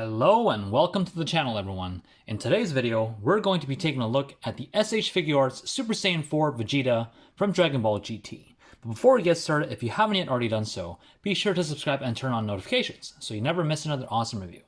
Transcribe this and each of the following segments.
Hello and welcome to the channel, everyone. In today's video, we're going to be taking a look at the SH Figuarts Super Saiyan 4 Vegeta from Dragon Ball GT. But before we get started, if you haven't yet already done so, be sure to subscribe and turn on notifications so you never miss another awesome review.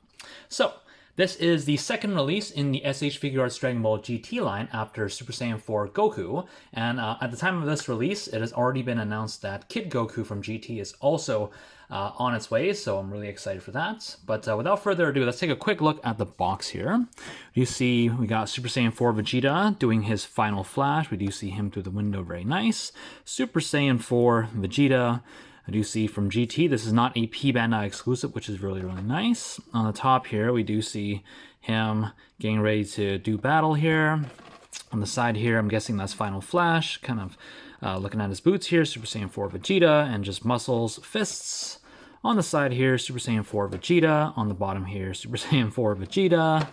So, this is the second release in the SH Figuarts Dragon Ball GT line after Super Saiyan 4 Goku, and at the time of this release, it has already been announced that Kid Goku from GT is also on its way, so I'm really excited for that. But without further ado, let's take a quick look at the box here. You see we got Super Saiyan 4 Vegeta doing his final flash. We do see him through the window, very nice. Super Saiyan 4 Vegeta. I do see from GT, this is not a P Bandai exclusive, which is really, really nice. On the top here, we do see him getting ready to do battle here. On the side here, I'm guessing that's Final Flash, kind of looking at his boots here, Super Saiyan 4 Vegeta, and just muscles, fists. On the side here, Super Saiyan 4 Vegeta. On the bottom here, Super Saiyan 4 Vegeta.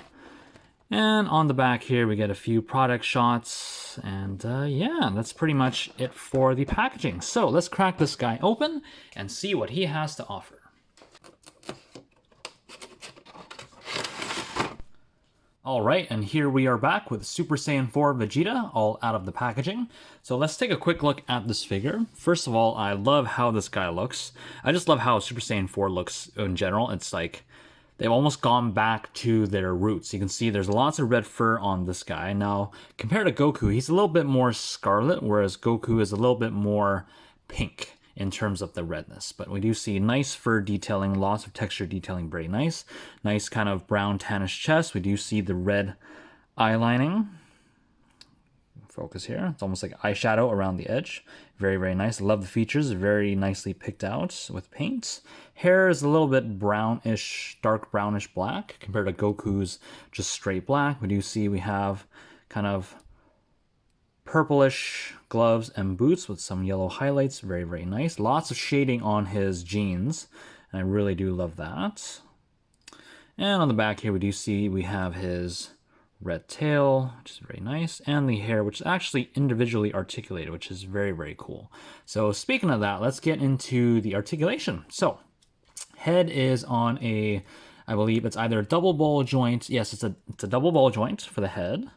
And on the back here, we get a few product shots. And yeah, that's pretty much it for the packaging. So let's crack this guy open and see what he has to offer. Alright, and here we are back with Super Saiyan 4 Vegeta, all out of the packaging. So let's take a quick look at this figure. First of all, I love how this guy looks. I just love how Super Saiyan 4 looks in general. It's like they've almost gone back to their roots. You can see there's lots of red fur on this guy. Now, compared to Goku, he's a little bit more scarlet, whereas Goku is a little bit more pink in terms of the redness. But we do see nice fur detailing, lots of texture detailing, very nice. Nice kind of brown tannish chest. We do see the red eye lining. Focus here. It's almost like eyeshadow around the edge. Very, very nice. Love the features. Very nicely picked out with paint. Hair is a little bit brownish, dark brownish black compared to Goku's just straight black. We do see we have kind of purplish gloves and boots with some yellow highlights. Very, very nice. Lots of shading on his jeans, and I really do love that. And on the back here, we do see we have his red tail, which is very nice, and the hair, which is actually individually articulated, which is very, very cool. So speaking of that, let's get into the articulation. So head is on a, I believe it's either a double ball joint. Yes, it's a double ball joint for the head.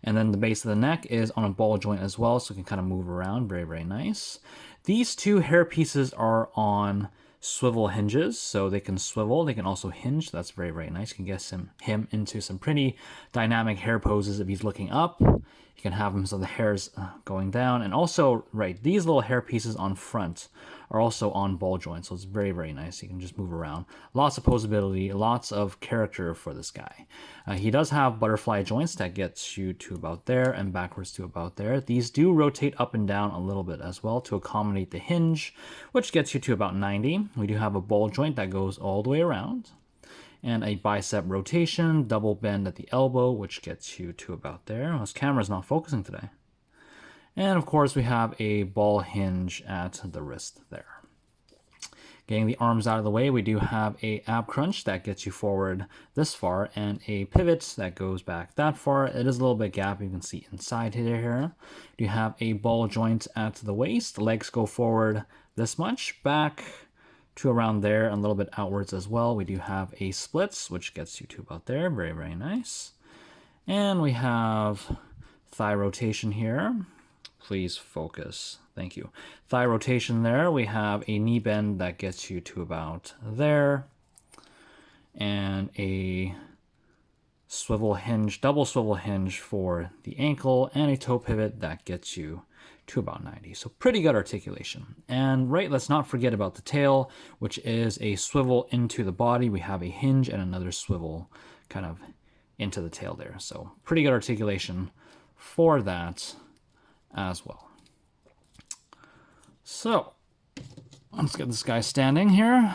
And then the base of the neck is on a ball joint as well, so it can kind of move around. Very, very nice. These two hair pieces are on swivel hinges, so they can swivel. They can also hinge. That's very, very nice. You can get him into some pretty dynamic hair poses if he's looking up. You can have him so the hair's going down. And also, right, these little hair pieces on front are also on ball joints, so it's very, very nice. You can just move around. Lots of posability, lots of character for this guy. He does have butterfly joints that gets you to about there and backwards to about there. These do rotate up and down a little bit as well to accommodate the hinge, which gets you to about 90. We do have a ball joint that goes all the way around, and a bicep rotation, double bend at the elbow, which gets you to about there. This camera's not focusing today. And of course, we have a ball hinge at the wrist there. Getting the arms out of the way, we do have a ab crunch that gets you forward this far, and a pivot that goes back that far. It is a little bit gap, you can see inside here. You have a ball joint at the waist. Legs go forward this much, back to around there, and a little bit outwards as well. We do have a splits, which gets you to about there. Very, very nice. And we have thigh rotation here. Please focus. Thank you. Thigh rotation there. We have a knee bend that gets you to about there. And a swivel hinge, double swivel hinge for the ankle, and a toe pivot that gets you to about 90. So pretty good articulation. And right, let's not forget about the tail, which is a swivel into the body. We have a hinge and another swivel kind of into the tail there. So pretty good articulation for that as well. So let's get this guy standing here.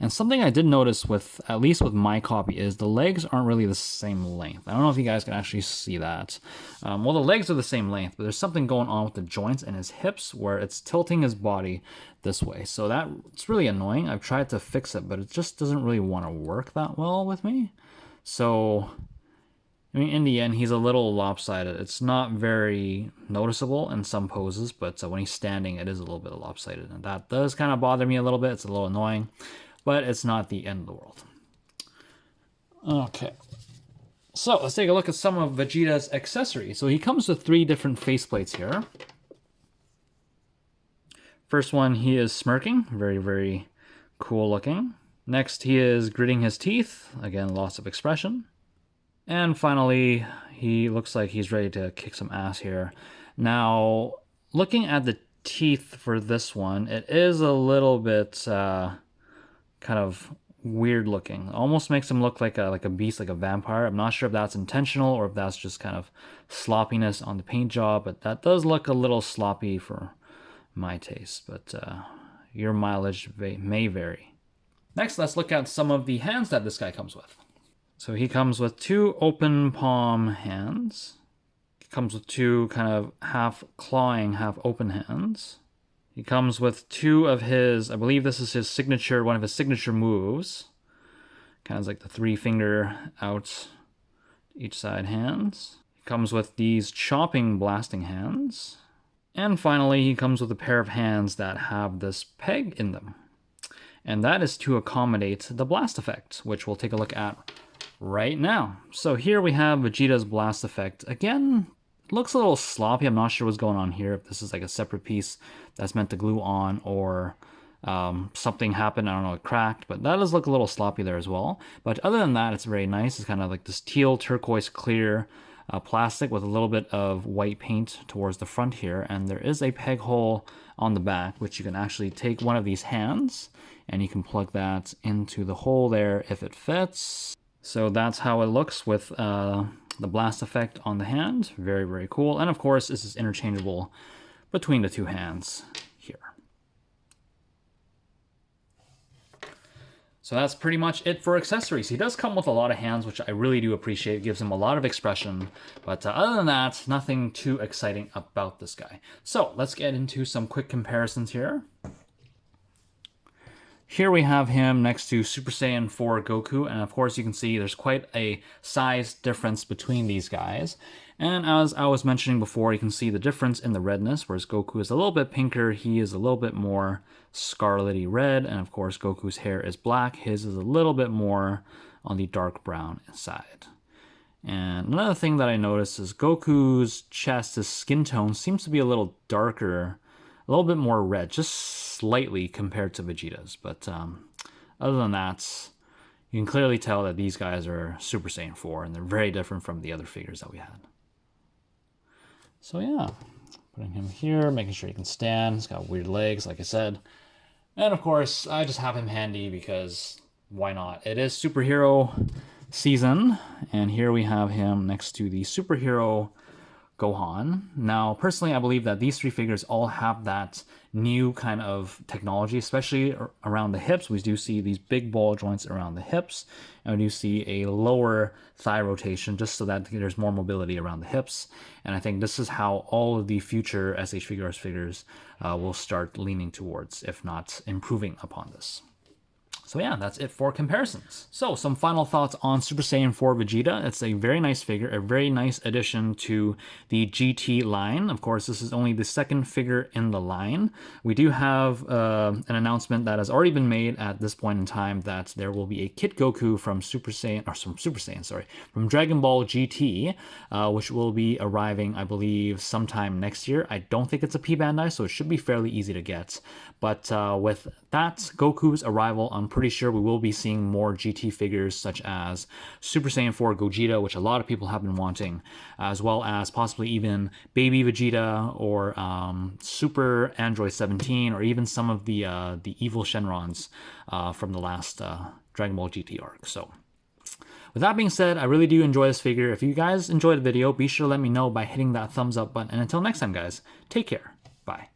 And something I did notice with, at least with my copy, is the legs aren't really the same length. I don't know if you guys can actually see that. Well, the legs are the same length, but there's something going on with the joints and his hips where it's tilting his body this way. So it's really annoying. I've tried to fix it, but it just doesn't really want to work that well with me. So I mean, in the end, he's a little lopsided. It's not very noticeable in some poses, but when he's standing, it is a little bit lopsided. And that does kind of bother me a little bit. It's a little annoying, but it's not the end of the world. Okay. So let's take a look at some of Vegeta's accessories. So he comes with 3 different faceplates here. First one, he is smirking. Very, very cool looking. Next, he is gritting his teeth. Again, loss of expression. And finally, he looks like he's ready to kick some ass here. Now, looking at the teeth for this one, it is a little bit kind of weird looking. Almost makes him look like a beast, like a vampire. I'm not sure if that's intentional or if that's just kind of sloppiness on the paint job, but that does look a little sloppy for my taste. But your mileage may vary. Next, let's look at some of the hands that this guy comes with. So he comes with 2 open palm hands. He comes with 2 kind of half clawing, half open hands. He comes with 2 of his, I believe this is his signature, one of his signature moves. Kind of like the 3-finger out each side hands. He comes with these chopping, blasting hands. And finally, he comes with a pair of hands that have this peg in them. And that is to accommodate the blast effect, which we'll take a look at right now. So here we have Vegeta's blast effect. Again, it looks a little sloppy. I'm not sure what's going on here. If this is like a separate piece that's meant to glue on or something happened, I don't know, it cracked. But that does look a little sloppy there as well. But other than that, it's very nice. It's kind of like this teal, turquoise, clear plastic with a little bit of white paint towards the front here. And there is a peg hole on the back, which you can actually take one of these hands and you can plug that into the hole there if it fits. So that's how it looks with the blast effect on the hand. Very, very cool. And of course, this is interchangeable between the 2 hands here. So that's pretty much it for accessories. He does come with a lot of hands, which I really do appreciate. It gives him a lot of expression. But other than that, nothing too exciting about this guy. So let's get into some quick comparisons here. Here we have him next to Super Saiyan 4 Goku, and of course you can see there's quite a size difference between these guys. And as I was mentioning before, you can see the difference in the redness, whereas Goku is a little bit pinker, he is a little bit more scarlety red, and of course Goku's hair is black, his is a little bit more on the dark brown side. And another thing that I noticed is Goku's chest, his skin tone seems to be a little darker, a little bit more red, just slightly compared to Vegeta's. But other than that, you can clearly tell that these guys are Super Saiyan 4, and they're very different from the other figures that we had. So yeah, putting him here, making sure he can stand. He's got weird legs, like I said. And of course, I just have him handy because why not? It is superhero season, and here we have him next to the superhero Gohan. Now, personally, I believe that these 3 figures all have that new kind of technology, especially around the hips. We do see these big ball joints around the hips, and we do see a lower thigh rotation just so that there's more mobility around the hips. And I think this is how all of the future SH Figuarts figures will start leaning towards, if not improving upon this. So yeah, that's it for comparisons. So some final thoughts on Super Saiyan 4 Vegeta. It's a very nice figure, a very nice addition to the GT line. Of course, this is only the 2nd figure in the line. We do have an announcement that has already been made at this point in time that there will be a Kid Goku from from Dragon Ball GT, which will be arriving, I believe, sometime next year. I don't think it's a P Bandai, so it should be fairly easy to get. But with that Goku's arrival, I'm pretty sure we will be seeing more GT figures such as Super Saiyan 4 Gogeta, which a lot of people have been wanting, as well as possibly even Baby Vegeta or Super Android 17, or even some of the evil Shenrons from the last Dragon Ball GT arc. So with that being said, I really do enjoy this figure. If you guys enjoyed the video, be sure to let me know by hitting that thumbs up button. And until next time, guys, take care. Bye.